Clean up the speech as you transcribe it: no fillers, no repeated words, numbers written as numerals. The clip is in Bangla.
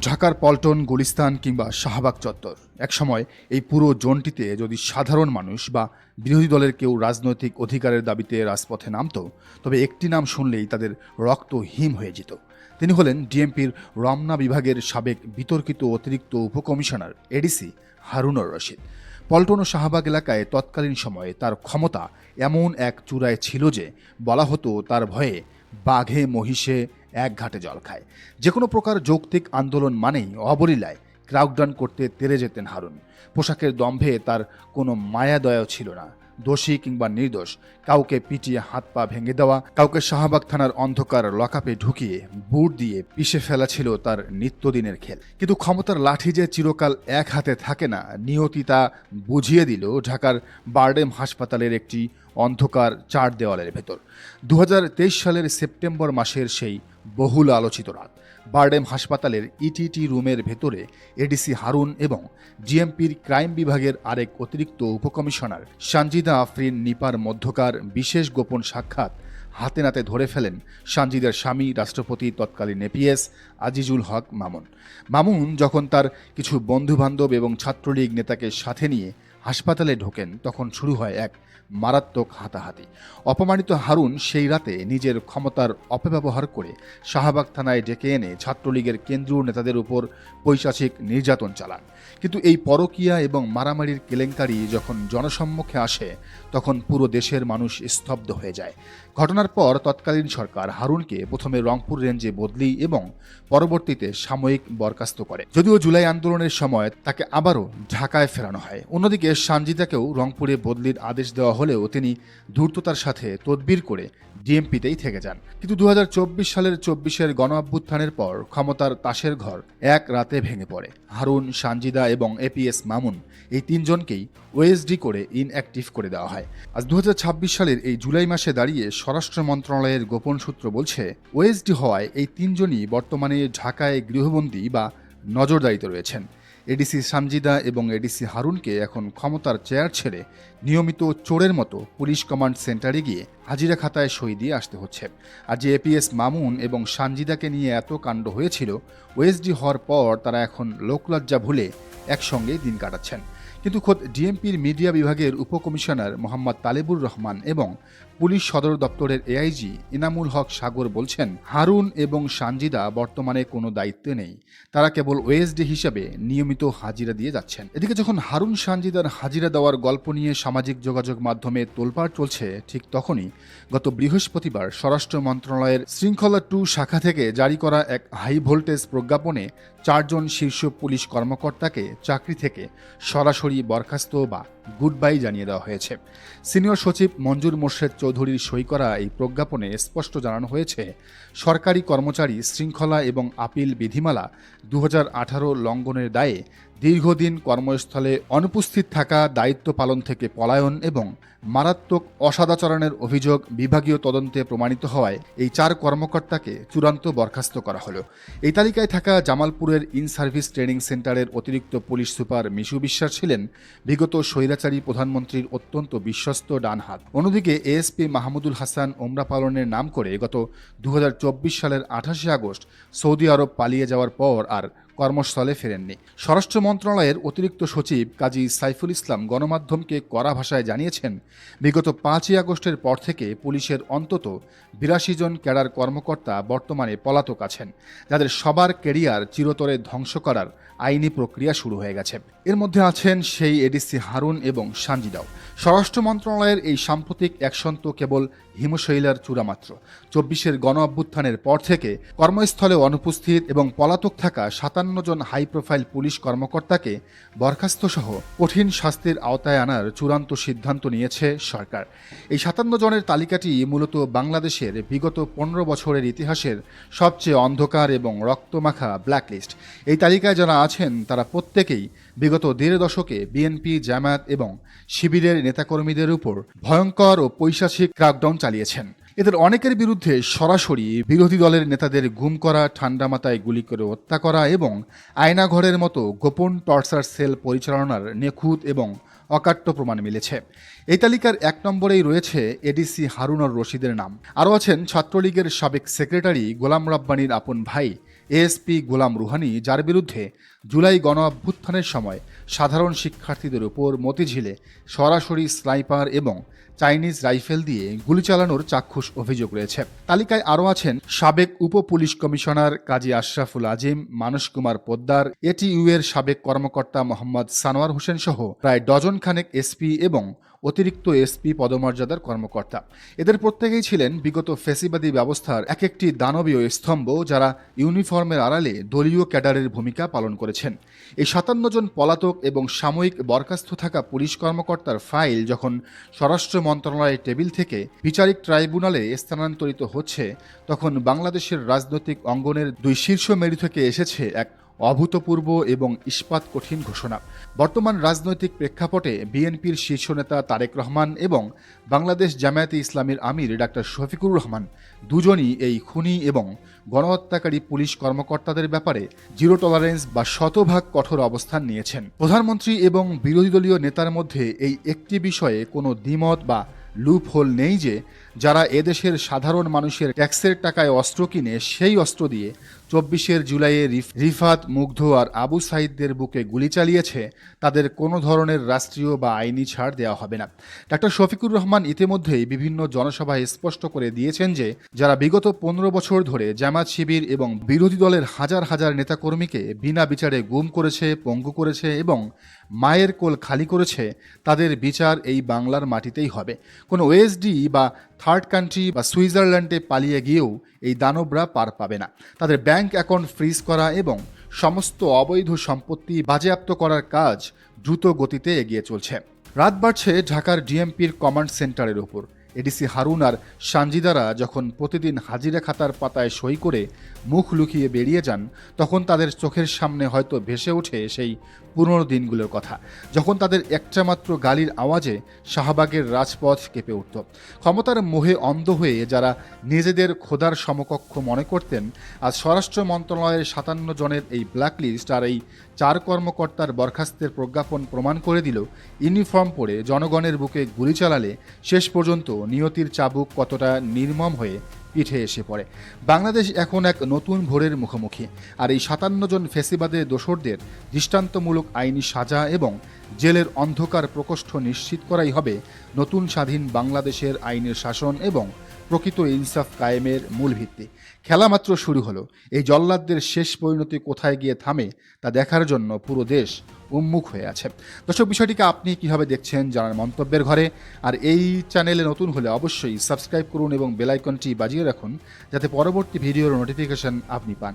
ঢাকার পল্টন, গুলিস্তান কিংবা শাহবাগ চত্বর, একসময় এই পুরো জোনটিতে যদি সাধারণ মানুষ বা বিরোধী দলের কেউ রাজনৈতিক অধিকারের দাবিতে রাজপথে নামত, তবে একটি নাম শুনলেই তাদের রক্ত হিম হয়ে যেত। তিনি হলেন ডিএমপির রমনা বিভাগের সাবেক বিতর্কিত অতিরিক্ত উপকমিশনার এডিসি হারুনুর রশিদ। পল্টন ও শাহবাগ এলাকায় তৎকালীন সময়ে তার ক্ষমতা এমন এক চূড়ায় ছিল যে বলা হতো তার ভয়ে বাঘে মহিষে এক ঘাটে জল খায়। যে কোনো প্রকার যৌক্তিক আন্দোলন মানেই অবলীলায় ক্রাউডাউন করতে তেরে যেতেন হারুন। পোশাকের দম্ভে তার কোনো মায়া দয়াও ছিল না। দোষী কিংবা নির্দোষ কাউকে পিটিয়ে হাত পা ভেঙে দেওয়া, কাউকে শাহবাগ থানার অন্ধকার লকআপে ঢুকিয়ে বুট দিয়ে পিষে ফেলা ছিল তার নিত্যদিনের খেল। কিন্তু ক্ষমতার লাঠি যে চিরকাল এক হাতে থাকে না, নিয়তি তা বুঝিয়ে দিল ঢাকার বারডেম হাসপাতালের একটি অন্ধকার চার দেওয়ালের ভেতর। 2023 সালের সেপ্টেম্বর মাসের সেই বহুল আলোচিত রাত। বারডেম হাসপাতালের ইটিটি রুমের ভেতরে এডিসি হারুন এবং ডিএমপির ক্রাইম বিভাগের আরেক অতিরিক্ত উপকমিশনার সানজিদা আফরিন নিপার মধ্যকার বিশেষ গোপন সাক্ষাৎ হাতে নাতে ধরে ফেলেন সানজিদার স্বামী, রাষ্ট্রপতি তৎকালীন এপিএস আজিজুল হক মামুন। মামুন যখন তার কিছু বন্ধুবান্ধব এবং ছাত্রলীগ নেতাকে সাথে নিয়ে হাসপাতালে ঢোকেন, তখন শুরু হয় এক মারাত্মক হাতাহাতি। অপমানিত হারুন সেই রাতে নিজের ক্ষমতার অপব্যবহার করে শাহবাগ থানায় ডেকে এনে ছাত্রলীগের কেন্দ্রীয় নেতাদের উপর পৈশাচিক নির্যাতন চালান। কিন্তু এই পরকীয়া এবং মারামারির কেলেঙ্কারি যখন জনসম্মুখে আসে, তখন পুরো দেশের মানুষ স্তব্ধ হয়ে যায়। ঘটনার পর তৎকালীন সরকার হারুনকে প্রথমে রংপুর রেঞ্জে বদলি এবং পরবর্তীতে সাময়িক বরখাস্ত করে। যদিও জুলাই আন্দোলনের সময় তাকে আবারও ঢাকায় ফেরানো হয়। অন্যদিকে সানজিদাকেও রংপুরে বদলির আদেশ দেওয়া হলেও তিনি ধূর্ততার সাথে তদবির করে ডিএমপিতেই থেকে যান। কিন্তু 2024 সালের 24-এর গণ অভ্যুত্থানের পর ক্ষমতার তাসের ঘর এক রাতে ভেঙে পড়ে। হারুন, সানজিদা এবং এপিএস মামুন এই তিনজনকেই ওএসডি করে ইনঅ্যাক্টিভ করে দেওয়া হয়। আজ 2026 সালের এই জুলাই মাসে দাঁড়িয়ে স্বরাষ্ট্র মন্ত্রণালয়ের গোপন সূত্র বলছে, ওএসডি হওয়ায় এই তিনজনই বর্তমানে ঢাকায় গৃহবন্দী বা নজরদারিতে রয়েছেন। এডিসি সানজিদা এবং এডিসি হারুনকে এখন ক্ষমতার চেয়ার ছেড়ে নিয়মিত চোরের মতো পুলিশ কমান্ড সেন্টারে গিয়ে হাজিরা খাতায় সই দিয়ে আসতে হচ্ছে। আর যে এপিএস মামুন এবং সানজিদাকে নিয়ে এত কাণ্ড হয়েছিল, ওএসডি হওয়ার পর তারা এখন লোকলজ্জা ভুলে একসঙ্গে দিন কাটাচ্ছেন। কিন্তু খোদ ডিএমপির মিডিয়া বিভাগের উপকমিশনার মোহাম্মদ তালেবুর রহমান এবং পুলিশ সদর দপ্তরের এআইজি ইনামুল হক সাগর বলছেন, হারুন এবং সানজিদা বর্তমানে কোনো দায়িত্বে নেই, তারা কেবল ওএসডি হিসাবে নিয়মিত হাজিরা দিয়ে যাচ্ছেন। এদিকে যখন হারুন সানজিদার হাজিরা দেওয়ার গল্প নিয়ে সামাজিক যোগাযোগ মাধ্যমে তোলপাড় চলছে, ঠিক তখনই গত বৃহস্পতিবার স্বরাষ্ট্র মন্ত্রণালয়ের শৃঙ্খলা 2 শাখা থেকে জারি করা এক হাই ভোল্টেজ প্রজ্ঞাপনে 4 জন শীর্ষ পুলিশ কর্মকর্তাকে চাকরি থেকে সরাসরি বরখাস্ত বা গুড বাই জানিয়ে দেওয়া হয়েছে। সিনিয়র সচিব মঞ্জুর মোর্শেদ চৌধুরীর সই করা এই প্রজ্ঞাপনে স্পষ্ট জানানো হয়েছে, সরকারি কর্মচারী শৃঙ্খলা এবং আপিল বিধিমালা 2018 লঙ্ঘনের দায়ে দীর্ঘদিন কর্মস্থলে অনুপস্থিত থাকা, দায়িত্ব পালন থেকে পলায়ন এবং মারাত্মক অসদাচরণের অভিযোগ বিভাগীয় তদন্তে প্রমাণিত হওয়ায় এই 4 কর্মকর্তাকে চূড়ান্ত বরখাস্ত করা হলো। এই তালিকায় থাকা জামালপুরের ইন সার্ভিস ট্রেনিং সেন্টারের অতিরিক্ত পুলিশ সুপার মিশু বিশ্বাস ছিলেন বিগত স্বৈরাচারী প্রধানমন্ত্রীর অত্যন্ত বিশ্বস্ত ডান হাত। অন্যদিকে এএসপি মাহমুদুল হাসান ওমরা পালনের নাম করে গত 2024 সালের 28 আগস্ট সৌদি আরব পালিয়ে যাওয়ার পর আর কর্মস্থলে ফেরেননি। স্বরাষ্ট্র মন্ত্রণালয়ের অতিরিক্ত সচিব কাজী সাইফুল ইসলাম গণমাধ্যমকে কড়া ভাষায় জানিয়েছেন, বিগত 5ই আগস্টের পর থেকে পুলিশের অন্তত 82 জন ক্যাডার কর্মকর্তা বর্তমানে পলাতক আছেন, যাদের সবার ক্যারিয়ার চিরতরে ধ্বংস করার আইনি প্রক্রিয়া শুরু হয়ে গেছে। এর মধ্যে আছেন সেই এডিসি হারুন এবং সানজিদাও। স্বরাষ্ট্র মন্ত্রণালয়ের এই সাম্প্রতিক অ্যাকশন তো কেবল হিমশৈলার চূড়ামাত্র। 24-এর গণ অভ্যুত্থানের পর থেকে কর্মস্থলে অনুপস্থিত এবং পলাতক থাকা 57 জন হাই প্রোফাইল পুলিশ কর্মকর্তাকে বরখাস্ত সহ কঠিন শাস্তির আওতায় আনার চূড়ান্ত সিদ্ধান্ত নিয়েছে সরকার। এই 57 জনের তালিকাটি মূলত বাংলাদেশের বিগত 15 বছরের ইতিহাসের সবচেয়ে অন্ধকার এবং রক্তমাখা ব্ল্যাকলিস্ট। এই তালিকায় যারা আছেন তারা প্রত্যেকেই বিগত 1.5 দশকে বিএনপি, জামায়াত এবং শিবিরের নেতাকর্মীদের উপর ভয়ঙ্কর ও পৈশাচিক ক্র্যাকডাউন চালিয়েছেন। এদের অনেকের বিরুদ্ধে সরাসরি বিরোধী দলের নেতাদের গুম করা, ঠান্ডা মাথায় গুলি করে হত্যা করা এবং আয়নাঘরের মতো গোপন টর্চার সেল পরিচালনার নিখুঁত এবং অকাট্য প্রমাণ মিলেছে। এই তালিকার 1 নম্বরেই রয়েছে এডিসি হারুনুর রশিদের নাম। আরও আছেন ছাত্রলীগের সাবেক সেক্রেটারি গোলাম রাব্বানীর আপন ভাই এএসপি গোলাম রুহানি, যার বিরুদ্ধে জুলাই গণ অভ্যুত্থানের সময় সাধারণ শিক্ষার্থীদের উপর মতিঝিলে সরাসরি স্নাইপার এবং চাইনিজ রাইফেল দিয়ে গুলি চালানোর চাক্ষুষ অভিযোগ রয়েছে। তালিকায় আরও আছেন সাবেক উপ পুলিশ কমিশনার কাজী আশরাফুল আজিম, মানস কুমার পোদ্দার, এটিইউ এর সাবেক কর্মকর্তা মোহাম্মদ সানোয়ার হোসেন সহ প্রায় ডজন খানেক এসপি এবং অতিরিক্ত এসপি পদমর্যাদার কর্মকর্তা। এদের প্রত্যেকেই ছিলেন বিগত ফ্যাসিবাদী ব্যবস্থার এক একটি দানবীয় স্তম্ভ, যারা ইউনিফর্মের আড়ালে দলীয় ক্যাডারের ভূমিকা পালন করেছেন। এই 57 জন পলাতক এবং সাময়িক বরখাস্ত থাকা পুলিশ কর্মকর্তার ফাইল যখন স্বরাষ্ট্র মন্ত্রণালয়ের টেবিল থেকে বিচারিক ট্রাইব্যুনালে স্থানান্তরিত হচ্ছে, তখন বাংলাদেশের রাজনৈতিক অঙ্গনের 2 শীর্ষ মেরু থেকে এসেছে এক অভূতপূর্ব এবং ইস্পাত কঠিন ঘোষণা। বর্তমান রাজনৈতিক প্রেক্ষাপটে বিএনপির শীর্ষ নেতা তারেক রহমান এবং বাংলাদেশ জামায়াতে ইসলামীর আমির ডাক্তার শফিকুর রহমান দুজনই এই খুনি এবং গণহত্যাকারী পুলিশ কর্মকর্তাদের ব্যাপারে জিরো টলারেন্স বা শতভাগ কঠোর অবস্থান নিয়েছেন। প্রধানমন্ত্রী এবং বিরোধী দলীয় নেতার মধ্যে এই একটি বিষয়ে কোনো দ্বিমত বা লুপ হোল নেই যে যারা এদেশের সাধারণ মানুষের ট্যাক্সের টাকায় অস্ত্র কিনে সেই অস্ত্র দিয়ে 24 জুলাইয়ে রিফাত, মুগ্ধ আর আবু সাইদদের বুকে গুলি চালিয়েছে, তাদের কোনো ধরনের রাষ্ট্রীয় বা আইনি ছাড় দেওয়া হবে না। ডাক্তার শফিকুর রহমান ইতিমধ্যেই বিভিন্ন জনসভায় স্পষ্ট করে দিয়েছেন যে যারা বিগত 15 বছর ধরে জামাত শিবির এবং বিরোধী দলের হাজার হাজার নেতাকর্মীকে বিনা বিচারে গুম করেছে, পঙ্গু করেছে এবং মায়ের কোল খালি করেছে, তাদের বিচার এই বাংলার মাটিতেই হবে। কোনো ওএসডি বা থার্ড কান্ট্রি বা সুইজারল্যান্ডে পালিয়ে গিয়েও এই দানবরা পার পাবে না। তাদের ব্যাংক অ্যাকাউন্ট ফ্রিজ করা এবং সমস্ত অবৈধ সম্পত্তি বাজেয়াপ্ত করার কাজ দ্রুত গতিতে এগিয়ে চলছে। রাত বাড়ছে ঢাকার ডিএমপির কমান্ড সেন্টারের উপর। এডিসি হারুন আর সানজিদারা যখন প্রতিদিন হাজিরা খাতার পাতায় সই করে মুখ লুকিয়ে বেরিয়ে যান, তখন তাদের চোখের সামনে হয়তো ভেসে ওঠে সেই পুরনো দিনগুলোর কথা, যখন তাদের একটা মাত্র গালির আওয়াজে শাহবাগের রাজপথ কেঁপে উঠত। ক্ষমতার মোহে অন্ধ হয়ে যারা নিজেদের খোদার সমকক্ষ মনে করতেন, আজ স্বরাষ্ট্র মন্ত্রণালয়ের 57 জনের এই ব্ল্যাকলিস্ট আর এই 4 কর্মকর্তার বরখাস্তের প্রজ্ঞাপন প্রমাণ করে দিল ইউনিফর্ম পরে জনগণের বুকে গুলি চালালে শেষ পর্যন্ত নিয়তির চাবুক কতটা নির্মম হয়ে পিঠে এসে পড়ে। বাংলাদেশ এখন এক নতুন ভোরের মুখোমুখি, আর এই 57 জন ফ্যাসিবাদের দোসরদের দৃষ্টান্তমূলক আইনি সাজা এবং জেলের অন্ধকার প্রকোষ্ঠ নিশ্চিত করাই হবে নতুন স্বাধীন বাংলাদেশের আইনের শাসন এবং প্রকৃত ইনসাফ কায়েমের মূল ভিত্তি। খেলা মাত্র শুরু হলো। এই জল্লাদদের শেষ পরিণতি কোথায় গিয়ে থামে তা দেখার জন্য পুরো দেশ উন্মুখ হয়ে আছে। দর্শক, বিষয়টিকে আপনি কিভাবে দেখছেন জানার মন্তব্যের ঘরে। আর এই চ্যানেলে নতুন হলে অবশ্যই সাবস্ক্রাইব করুন এবং বেল আইকনটি বাজিয়ে রাখুন, যাতে পরবর্তী ভিডিওর নোটিফিকেশন আপনি পান।